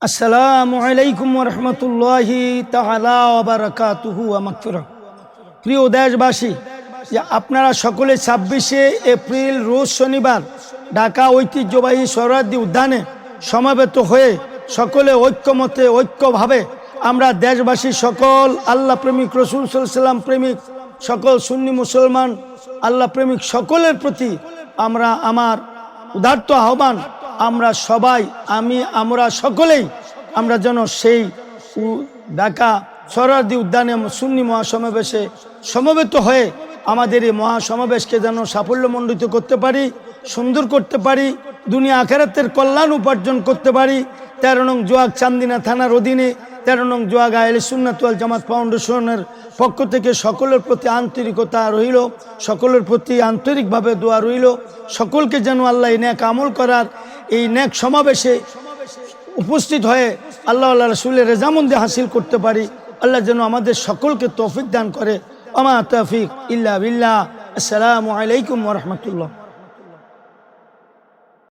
আসসালামু আলাইকুম ওয়া রাহমাতুল্লাহি তাআলা ওয়া বারাকাতুহু ওয়া মাগফিরাহ। প্রিয় দেশবাসী, যে আপনারা সকলে 26শে এপ্রিল রোজ শনিবার ঢাকা ঐতিহ্যবাহী সোহরাওয়ার্দী উদ্যানে সমাবেত হয়ে সকলে ঐক্যমতে ঐক্যভাবে আমরা দেশবাসী সকল আল্লাহ প্রেমিক, রসুল সাল্লাল্লাহু আলাইহি ওয়াসাল্লাম প্রেমিক সকল সুন্নি মুসলমান আল্লাহ প্রেমিক সকলের প্রতি আমার উদাত্ত আহ্বান, আমরা সকলেই আমরা যেন সেই ঢাকা সোহরাওয়ার্দী উদ্যানে সুন্নি মহাসমাবেশে সমবেত হয়ে আমাদের এই মহাসমাবেশকে যেন সাফল্যমণ্ডিত করতে পারি, সুন্দর করতে পারি, দুনিয়া আখিরাতের কল্যাণ উপার্জন করতে পারি। 13 নং জোয়াগ চান্দিনা থানার অধীনে 13 নং জোয়াগ আহলে সুন্নাত ওয়াল জামাত ফাউন্ডেশনের পক্ষ থেকে সকলের প্রতি আন্তরিকতা রইল, সকলের প্রতি আন্তরিকভাবে দোয়া রইল। সকলকে যেন আল্লাহ এই নেক আমল করার এই নেক সমাবেশে উপস্থিত হয়ে আল্লাহ রাসূলের রেজামন্দি হাসিল করতে পারি। আল্লাহ যেন আমাদের সকলকে তৌফিক দান করে। আমা তৌফিক ইল্লা বিল্লাহ। আসসালামু আলাইকুম ওয়া রাহমাতুল্লাহ।